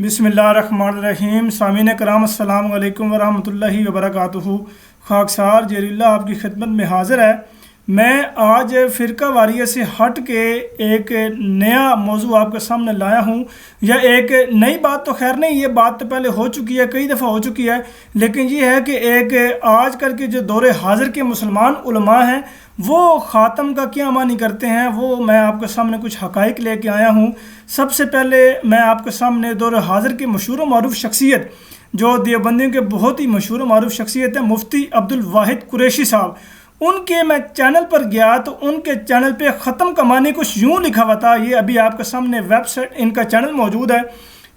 بسم اللہ الرحمن الرحیم۔ سامعین کرام السلام علیکم ورحمۃ اللہ وبرکاتہ۔ خاکسار جلیل اللہ آپ کی خدمت میں حاضر ہے۔ میں آج فرقہ واریت سے ہٹ کے ایک نیا موضوع آپ کے سامنے لایا ہوں، یا ایک نئی بات تو خیر نہیں، یہ بات تو پہلے ہو چکی ہے، کئی دفعہ ہو چکی ہے، لیکن یہ ہے کہ ایک آج کل کے جو دور حاضر کے مسلمان علماء ہیں وہ خاتم کا کیا معنی کرتے ہیں، وہ میں آپ کے سامنے کچھ حقائق لے کے آیا ہوں۔ سب سے پہلے میں آپ کے سامنے دور حاضر کے مشہور و معروف شخصیت، جو دیوبندیوں کے بہت ہی مشہور و معروف شخصیت ہے، مفتی عبدالواحد قریشی صاحب، ان کے میں چینل پر گیا تو ان کے چینل پہ ختم کا معنی کچھ یوں لکھا ہوا تھا۔ یہ ابھی آپ کے سامنے ویب سائٹ ان کا چینل موجود ہے،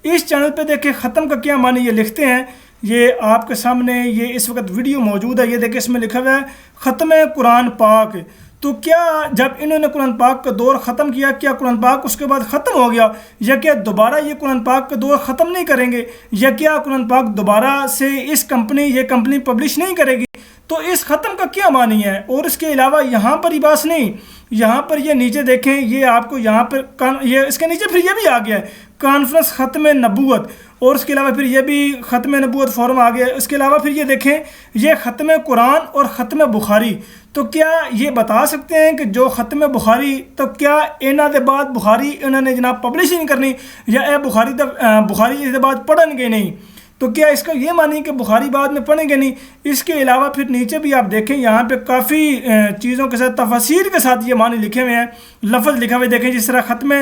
اس چینل پہ دیکھیں ختم کا کیا معنی یہ لکھتے ہیں۔ یہ آپ کے سامنے یہ اس وقت ویڈیو موجود ہے، یہ دیکھیں اس میں لکھا ہوا ہے ختم قرآن پاک۔ تو کیا جب انہوں نے قرآن پاک کا دور ختم کیا، کیا قرآن پاک اس کے بعد ختم ہو گیا، یا کیا دوبارہ یہ قرآن پاک کا دور ختم نہیں کریں گے، یا کیا قرآن پاک دوبارہ سے یہ کمپنی پبلش نہیں کرے گی؟ تو اس ختم کا کیا معنی ہے؟ اور اس کے علاوہ یہاں پر ہی بس نہیں، یہاں پر یہ نیچے دیکھیں، یہ آپ کو یہاں پر یہ اس کے نیچے پھر یہ بھی آ گیا ہے کانفرنس ختم نبوت، اور اس کے علاوہ پھر یہ بھی ختم نبوت فورم آ گیا ہے۔ اس کے علاوہ پھر یہ دیکھیں یہ ختم قرآن اور ختم بخاری۔ تو کیا یہ بتا سکتے ہیں کہ جو ختم بخاری، تو کیا انہوں نے بعد بخاری انہوں نے جناب پبلش نہیں کرنی، یا اے بخاری اس بعد پڑھن گے نہیں؟ تو کیا اس کا یہ معنی کہ بخاری بعد میں پڑھیں گے نہیں؟ اس کے علاوہ پھر نیچے بھی آپ دیکھیں، یہاں پہ کافی چیزوں کے ساتھ تفاسیر کے ساتھ یہ معنی لکھے ہوئے ہیں، لفظ لکھا ہوئے دیکھیں، جس طرح ختم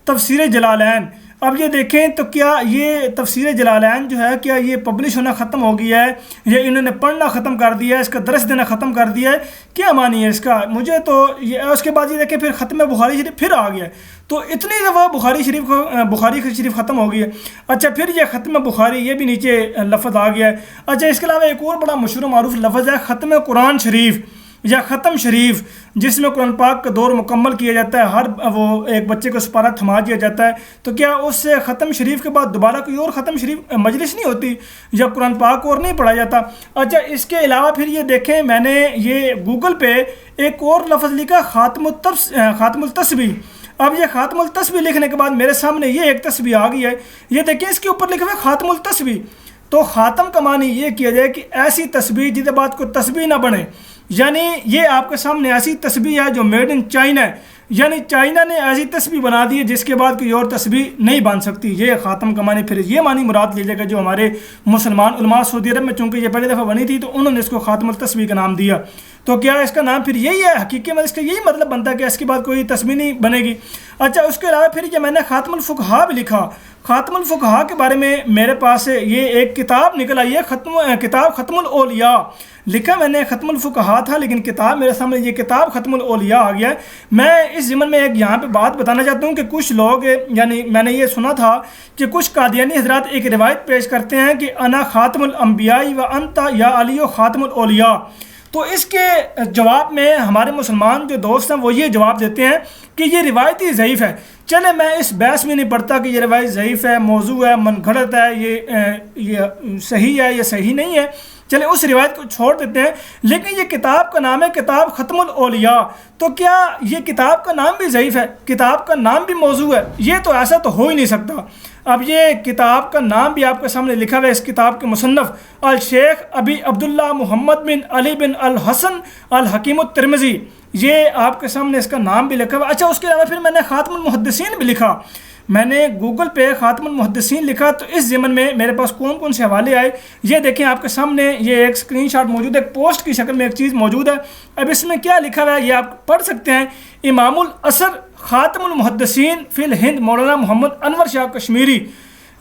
تفسیر جلالین۔ اب یہ دیکھیں تو کیا یہ تفسیر جلالین جو ہے، کیا یہ پبلش ہونا ختم ہو گیا ہے، یا انہوں نے پڑھنا ختم کر دیا ہے، اس کا درس دینا ختم کر دیا ہے؟ کیا معنی ہے اس کا؟ مجھے تو اس کے بعد یہ دیکھیں پھر ختم بخاری شریف پھر آ گیا ہے۔ تو اتنی دفعہ بخاری شریف ختم ہو گئی ہے۔ اچھا، پھر یہ ختم بخاری، یہ بھی نیچے لفظ آ گیا ہے۔ اچھا، اس کے علاوہ ایک اور بڑا مشہور و معروف لفظ ہے ختم قرآن شریف یا ختم شریف، جس میں قرآن پاک کا دور مکمل کیا جاتا ہے، ہر وہ ایک بچے کو سپارہ تھما دیا جاتا ہے۔ تو کیا اس سے ختم شریف کے بعد دوبارہ کوئی اور ختم شریف مجلس نہیں ہوتی، یا قرآن پاک اور نہیں پڑھا جاتا؟ اچھا، اس کے علاوہ پھر یہ دیکھیں، میں نے یہ گوگل پہ ایک اور لفظ لکھا خاتم التسبیح۔ اب یہ خاتم التسبیح لکھنے کے بعد میرے سامنے یہ ایک تسبیح آ گئی ہے، یہ دیکھیں اس کے اوپر لکھا ہوا ہے خاتم التسبیح۔ تو خاتم کا معنی یہ کیا جائے کہ ایسی تسبیح جس بات کو تسبیح نہ بنے، یعنی یہ آپ کے سامنے ایسی تسبیح ہے جو میڈ ان چائنا ہے، یعنی چائنا نے ایسی تسبیح بنا دی ہے جس کے بعد کوئی اور تسبیح نہیں بن سکتی۔ یہ خاتم کا معنی، پھر یہ معنی مراد لیجیے گا جو ہمارے مسلمان علماء سعودی عرب میں، چونکہ یہ پہلی دفعہ بنی تھی تو انہوں نے اس کو خاتم التسبیح کا نام دیا۔ تو کیا اس کا نام پھر یہی ہے؟ حقیقت میں اس کا یہی مطلب بنتا ہے کہ اس کے بعد کوئی تسبیح نہیں بنے گی۔ اچھا، اس کے علاوہ پھر یہ میں نے خاتم الفقہا بھی لکھا۔ خاتم الفقہا کے بارے میں میرے پاس یہ ایک کتاب نکل آئی ہے، کتاب ختم الاولیاء لکھا میں نے، ختم الفقہا تھا لیکن کتاب میرے سامنے یہ کتاب ختم الاولیاء آ گیا ہے۔ میں اس ضمن میں ایک یہاں پہ بات بتانا چاہتا ہوں کہ کچھ لوگ، یعنی میں نے یہ سنا تھا کہ کچھ قادیانی حضرات ایک روایت پیش کرتے ہیں کہ انا خاتم الانبیاء و انت یا علی خاتم الاولیاء۔ تو اس کے جواب میں ہمارے مسلمان جو دوست ہیں وہ یہ جواب دیتے ہیں کہ یہ روایت ہی ضعیف ہے۔ چلے، میں اس بحث میں نہیں پڑھتا کہ یہ روایت ضعیف ہے، موضوع ہے، من گھڑت ہے، یہ صحیح ہے یا صحیح نہیں ہے، چلے اس روایت کو چھوڑ دیتے ہیں۔ لیکن یہ کتاب کا نام ہے کتاب ختم الاولیاء، تو کیا یہ کتاب کا نام بھی ضعیف ہے، کتاب کا نام بھی موضوع ہے؟ یہ تو ایسا تو ہو ہی نہیں سکتا۔ اب یہ کتاب کا نام بھی آپ کے سامنے لکھا ہوا ہے، اس کتاب کے مصنف الشیخ ابی عبداللہ محمد بن علی بن الحسن الحکیم الترمذی، یہ آپ کے سامنے اس کا نام بھی لکھا ہوا ہے۔ اچھا، اس کے علاوہ پھر میں نے خاتم المحدثین بھی لکھا، میں نے گوگل پہ خاتم المحدثین لکھا، تو اس ضمن میں میرے پاس کون کون سے حوالے آئے یہ دیکھیں آپ کے سامنے، یہ ایک اسکرین شاٹ موجود ہے، ایک پوسٹ کی شکل میں ایک چیز موجود ہے۔ اب اس میں کیا لکھا ہوا ہے یہ آپ پڑھ سکتے ہیں۔ امام العصر خاتم المحدثین فی الہند مولانا محمد انور شاہ کشمیری،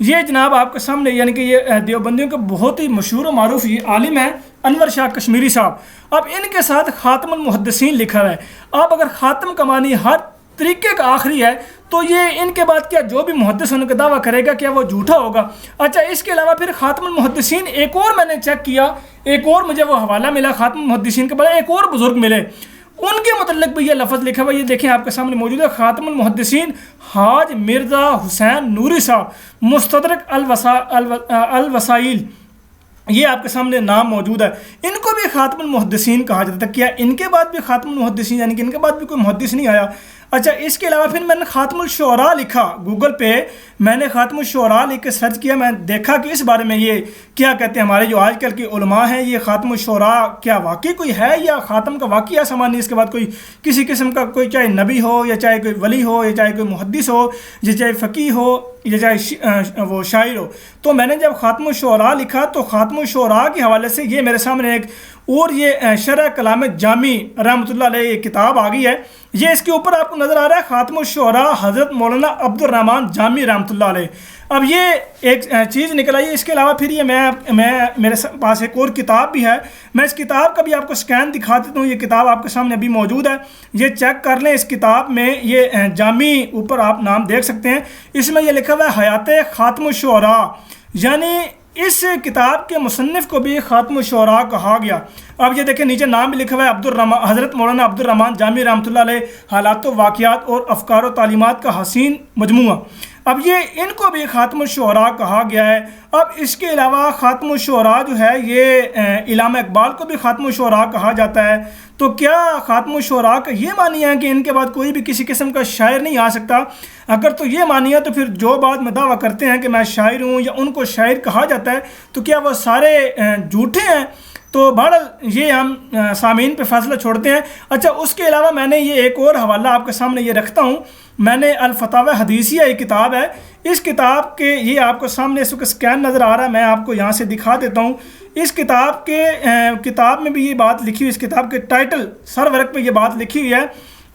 یہ جناب آپ کے سامنے، یعنی کہ یہ دیوبندیوں کے بہت ہی مشہور و معروف یہ عالم ہے انور شاہ کشمیری صاحب۔ اب ان کے ساتھ خاتم المحدثین لکھا ہوا ہے۔ اب اگر خاتم کا معنی ہر طریقے کا آخری ہے تو یہ ان کے بعد کیا جو بھی محدث ہونے کا دعویٰ کرے گا کیا وہ جھوٹا ہوگا؟ اچھا، اس کے علاوہ پھر خاتم المحدثین ایک اور میں نے چیک کیا، ایک اور مجھے وہ حوالہ ملا خاتم المحدثین کے بارے، ایک اور بزرگ ملے، ان کے متعلق بھی یہ لفظ لکھا ہوا، یہ دیکھیں آپ کے سامنے موجود ہے، خاتم المحدثین حاج مرزا حسین نوری صاحب مستدرک الوسائل، یہ آپ کے سامنے نام موجود ہے۔ ان کو بھی خاتم المحدثین کہا جاتا ہے۔ کیا ان کے بعد بھی خاتم المحدثین، یعنی کہ ان کے بعد بھی کوئی محدث نہیں آیا؟ اچھا اس کے علاوہ پھر میں نے خاتم الشعراء لکھا گوگل پہ، میں نے خاتم الشعراء لکھ کے سرچ کیا، میں دیکھا کہ اس بارے میں یہ کیا کہتے ہیں ہمارے جو آج کل کے علماء ہیں، یہ خاتم الشعراء کیا واقعی کوئی ہے یا خاتم کا واقعہ ایسا نہیں، اس کے بعد کوئی کسی قسم کا کوئی چاہے نبی ہو یا چاہے کوئی ولی ہو یا چاہے کوئی محدث ہو یا چاہے فقیہ ہو یا چاہے وہ شاعر ہو. تو میں نے جب خاتم الشعراء لکھا تو خاتم الشعراء کے حوالے سے یہ میرے سامنے ایک اور یہ شرح کلام جامی رحمۃ اللہ علیہ یہ کتاب آ گئی ہے. یہ اس کے اوپر آپ کو نظر آ رہا ہے خاتم الشعراء حضرت مولانا عبد الرحمن جامی رحمۃ اللہ علیہ. اب یہ ایک چیز نکل آئی ہے. اس کے علاوہ پھر یہ میں میرے پاس ایک اور کتاب بھی ہے، میں اس کتاب کا بھی آپ کو سکین دکھا دیتا ہوں. یہ کتاب آپ کے سامنے ابھی موجود ہے، یہ چیک کر لیں. اس کتاب میں یہ جامی اوپر آپ نام دیکھ سکتے ہیں، اس میں یہ لکھا ہوا ہے حیات خاتم الشعراء، یعنی اس کتاب کے مصنف کو بھی خاتم الشعراء کہا گیا. اب یہ دیکھیں نیچے نام بھی لکھا ہوا ہے حضرت مولانا عبد الرحمن جامی رحمۃ اللہ علیہ، حالات و واقعات اور افکار و تعلیمات کا حسین مجموعہ. اب یہ ان کو بھی خاتم الشعراء کہا گیا ہے. اب اس کے علاوہ خاتم الشعراء جو ہے یہ علامہ اقبال کو بھی خاتم الشعراء کہا جاتا ہے. تو کیا خاتم الشعراء کا یہ معنی ہے کہ ان کے بعد کوئی بھی کسی قسم کا شاعر نہیں آ سکتا؟ اگر تو یہ معنی ہے تو پھر جو بات میں دعویٰ کرتے ہیں کہ میں شاعر ہوں یا ان کو شاعر کہا جاتا ہے تو کیا وہ سارے جھوٹے ہیں؟ تو بہرحال یہ ہم سامعین پہ فیصلہ چھوڑتے ہیں. اچھا اس کے علاوہ میں نے یہ ایک اور حوالہ آپ کے سامنے یہ رکھتا ہوں. میں نے الفتاوی حدیثیہ یہ کتاب ہے، اس کتاب کے یہ آپ کو سامنے اس وقت سکین نظر آ رہا ہے، میں آپ کو یہاں سے دکھا دیتا ہوں. اس کتاب میں بھی یہ بات لکھی ہوئی، اس کتاب کے ٹائٹل سر ورق پہ یہ بات لکھی ہوئی ہے،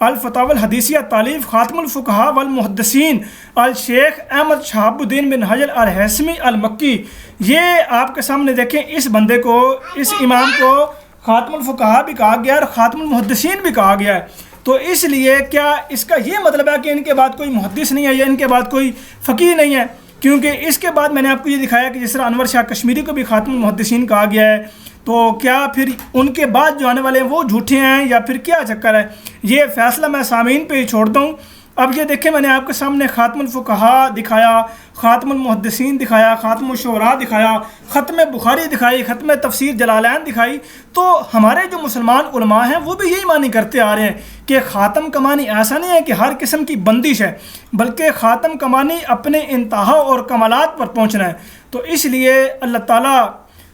الفتاوی الحدیثیہ تالیف خاتم الفقہاء والمحدثین الشیخ احمد شہاب الدین بن حجر الہیثمی المکی. یہ آپ کے سامنے دیکھیں، اس بندے کو، اس امام کو خاتم الفقہاء بھی کہا گیا اور خاتم المحدثین بھی کہا گیا ہے. تو اس لیے کیا اس کا یہ مطلب ہے کہ ان کے بعد کوئی محدث نہیں ہے یا ان کے بعد کوئی فقیہ نہیں ہے؟ کیونکہ اس کے بعد میں نے آپ کو یہ دکھایا کہ جس طرح انور شاہ کشمیری کو بھی خاتم المحدثین کہا گیا ہے. تو کیا پھر ان کے بعد جو آنے والے ہیں وہ جھوٹے ہیں یا پھر کیا چکر ہے؟ یہ فیصلہ میں سامعین پہ ہی چھوڑتا ہوں. اب یہ دیکھیں میں نے آپ کے سامنے خاتم الفقہاء دکھایا، خاتم المحدثین دکھایا، خاتم الشعراء دکھایا، ختم بخاری دکھائی، ختم تفسیر جلالین دکھائی. تو ہمارے جو مسلمان علماء ہیں وہ بھی یہی معنی کرتے آ رہے ہیں کہ خاتم کا معنی ایسا نہیں ہے کہ ہر قسم کی بندش ہے، بلکہ خاتم کا معنی اپنے انتہا اور کمالات پر پہنچنا ہے. تو اس لیے اللہ تعالیٰ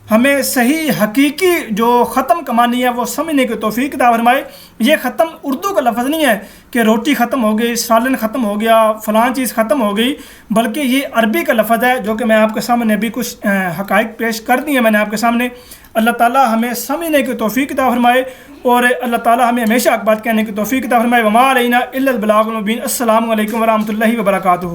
ہمیں صحیح حقیقی جو ختم کا معنی ہے وہ سمجھنے کی توفیق عطا فرمائے. یہ ختم اردو کا لفظ نہیں ہے کہ روٹی ختم ہو گئی، سالن ختم ہو گیا، فلاں چیز ختم ہو گئی، بلکہ یہ عربی کا لفظ ہے جو کہ میں آپ کے سامنے ابھی کچھ حقائق پیش کر دی ہیں میں نے آپ کے سامنے. اللہ تعالیٰ ہمیں سمجھنے کی توفیق عطا فرمائے اور اللہ تعالیٰ ہمیں ہمیشہ حق بات کہنے کی توفیق عطا فرمائے. وما علینا الا البلاغ المبین. السلام علیکم ورحمۃ اللہ وبرکاتہ.